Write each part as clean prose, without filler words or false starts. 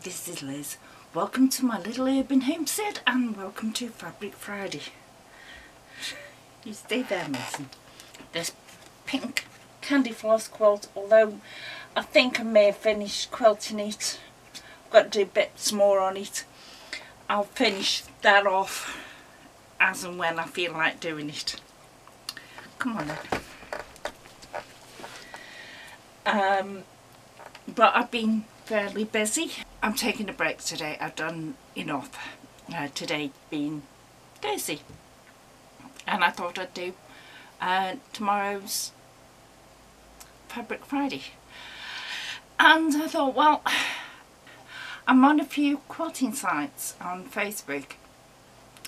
this is Liz. Welcome to my little urban homestead and welcome to Fabric Friday. You stay there, Mason. This pink candy floss quilt, although I think I may have finished quilting it. I've got to do bits more on it. I'll finish that off as and when I feel like doing it. Come on then. But I've been fairly busy. I'm taking a break today. I've done enough. Today being Thursday. And I thought I'd do tomorrow's Fabric Friday. And I thought, well, I'm on a few quilting sites on Facebook.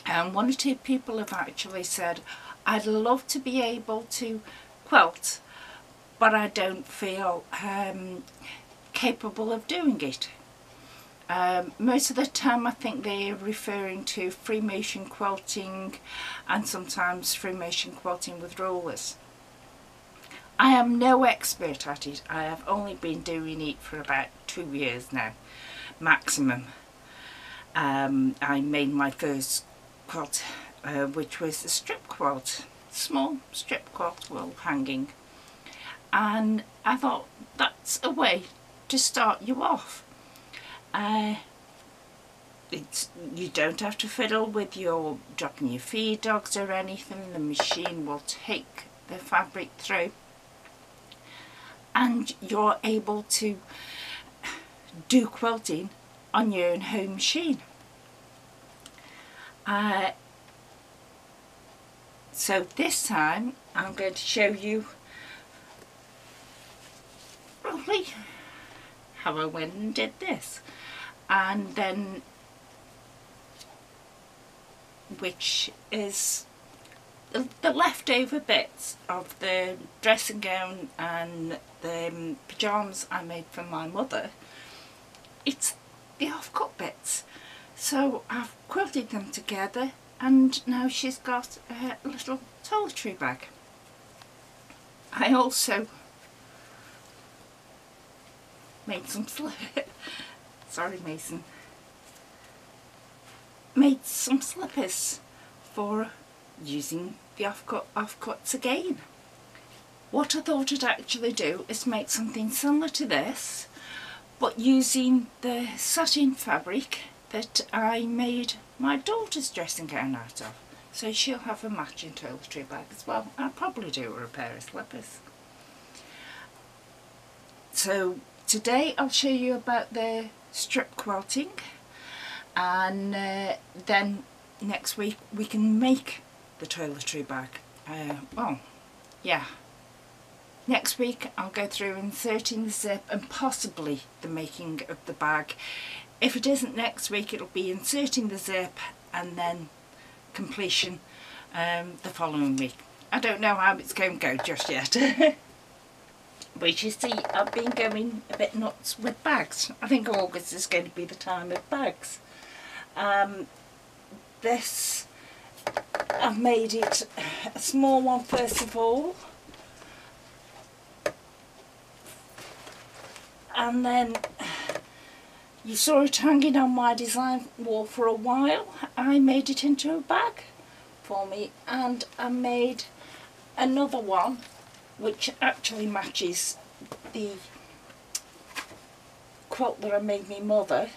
And one or two people have actually said, I'd love to be able to quilt, but I don't feel capable of doing it. Most of the time I think they're referring to free motion quilting and sometimes free motion quilting with rollers. I am no expert at it. I have only been doing it for about 2 years now, maximum. I made my first quilt, which was a strip quilt, small strip quilt wool hanging, and I thought that's a way to start you off. You don't have to fiddle with your dropping your feed dogs or anything. The machine will take the fabric through and you're able to do quilting on your own home machine. So this time I'm going to show you roughly how I went and did this, and then which is the leftover bits of the dressing gown and the pyjamas I made for my mother. It's the off-cut bits, so I've quilted them together and now she's got a little toiletry bag. I also made some sorry Mason, made some slippers for using the offcuts again. What I thought I'd actually do is make something similar to this, but using the satin fabric that I made my daughter's dressing gown out of. So she'll have a matching toiletry bag as well. I'll probably do her a pair of slippers. So today I'll show you about the strip quilting, and then next week we can make the toiletry bag. Well, yeah. Next week I'll go through inserting the zip and possibly the making of the bag. If it isn't next week, it'll be inserting the zip and then completion the following week. I don't know how it's going to go just yet. But you see, I've been going a bit nuts with bags. I think August is going to be the time of bags. This, I've made it a small one first of all. And then you saw it hanging on my design wall for a while. I made it into a bag for me, and I made another one which actually matches the quilt that I made my mother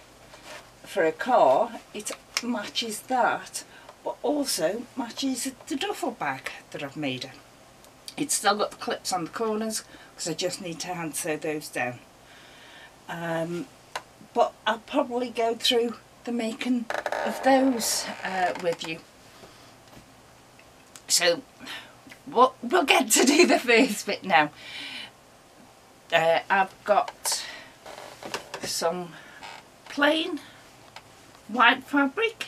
for a car. It matches that, but also matches the duffel bag that I've made her. It's still got the clips on the corners because I just need to hand sew those down. But I'll probably go through the making of those with you. So we'll get to do the first bit now. I've got some plain white fabric,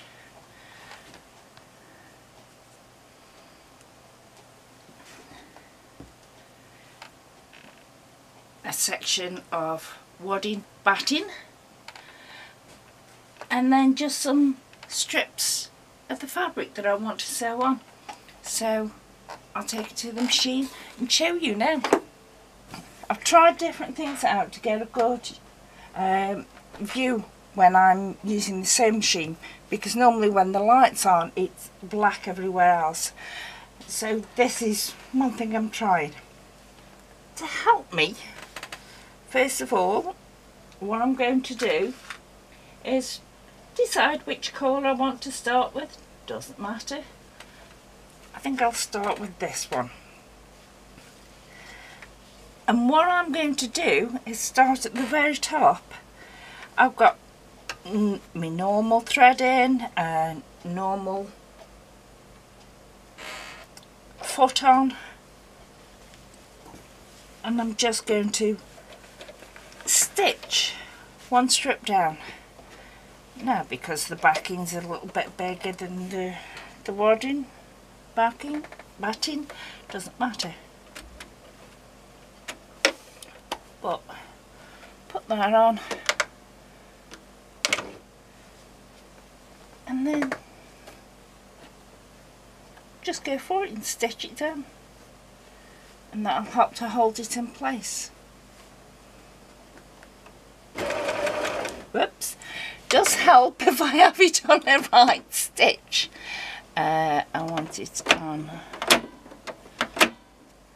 a section of wadding batting, and then just some strips of the fabric that I want to sew on. So I'll take it to the machine and show you now. I've tried different things out to get a good view when I'm using the sewing machine, because normally when the light's on it's black everywhere else. So this is one thing I'm trying. To help me, first of all, what I'm going to do is decide which colour I want to start with. Doesn't matter. I think I'll start with this one. And what I'm going to do is start at the very top. I've got my normal thread in and normal foot on, and I'm just going to stitch one strip down. Now, because the backing's a little bit bigger than the wadding batting, doesn't matter. But put that on, and then just go for it and stitch it down, and that'll help to hold it in place. Whoops, does help if I have it on the right stitch. I want it on.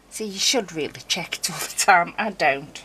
See, you should really check it all the time. I don't.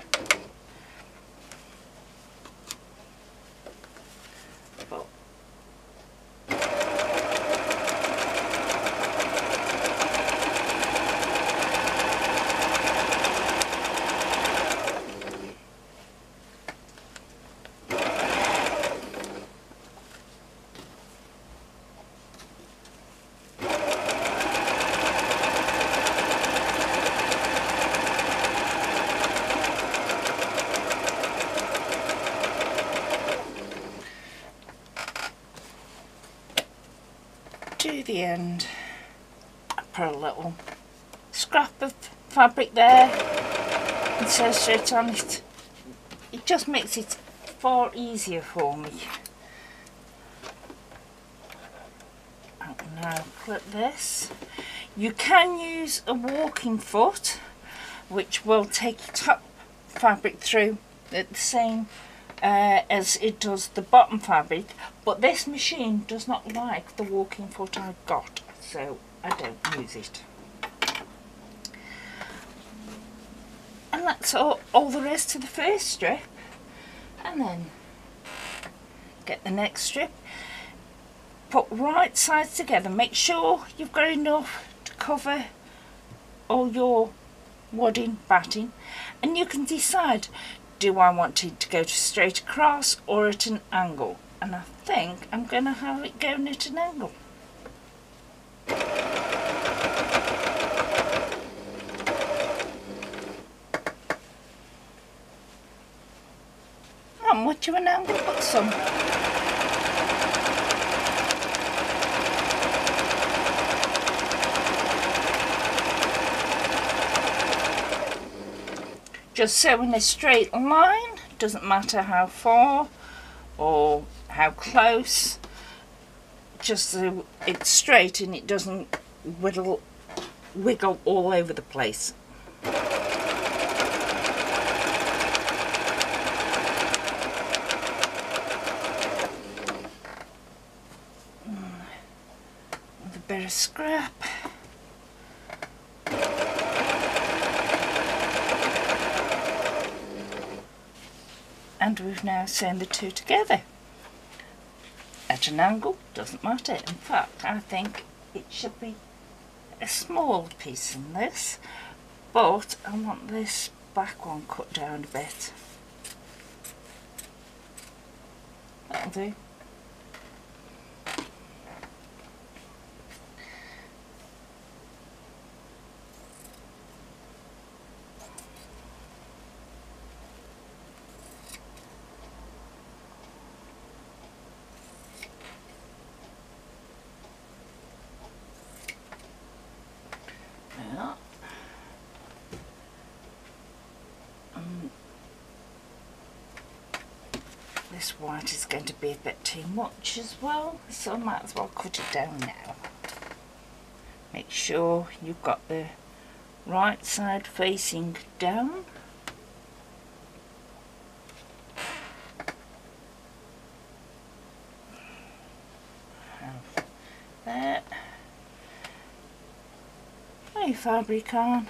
To the end, I put a little scrap of fabric there and sew straight on it. It just makes it far easier for me. And now clip this. You can use a walking foot, which will take top fabric through at the same as it does the bottom fabric, but this machine does not like the walking foot I got, so I don't use it. And that's all there is to the first strip. And then get the next strip, put right sides together, make sure you've got enough to cover all your wadding batting, and you can decide, do I want it to go straight across or at an angle? And I think I'm going to have it going at an angle. Not much of an angle, but some. Just sew in a straight line, doesn't matter how far or how close, just so it's straight and it doesn't wiggle all over the place. With a bit of scrap. And we've now sewn the two together. At an angle, doesn't matter. In fact, I think it should be a smaller piece than this, but I want this back one cut down a bit. That'll do. This white is going to be a bit too much as well, so I might as well cut it down now. Make sure you've got the right side facing down. my fabric on.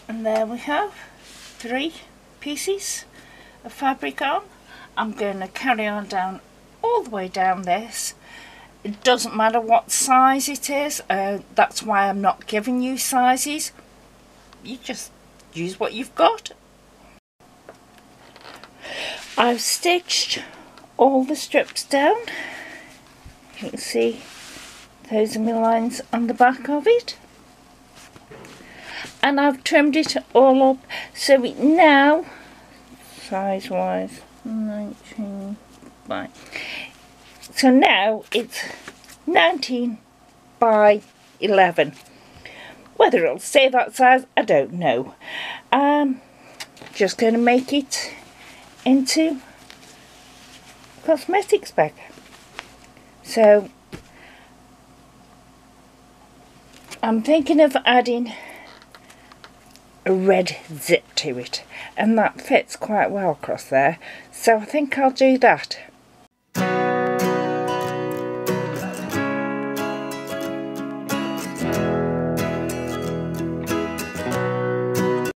And there we have 3 pieces of fabric on. I'm going to carry on down all the way down this. It doesn't matter what size it is, that's why I'm not giving you sizes. You just use what you've got. I've stitched all the strips down. You can see those are my lines on the back of it. And I've trimmed it all up so it now, size wise, 19 by, so now it's 19 by 11. Whether it'll stay that size, I don't know. Just going to make it into cosmetics bag. So I'm thinking of adding a red zip to it, and that fits quite well across there, so I think I'll do that.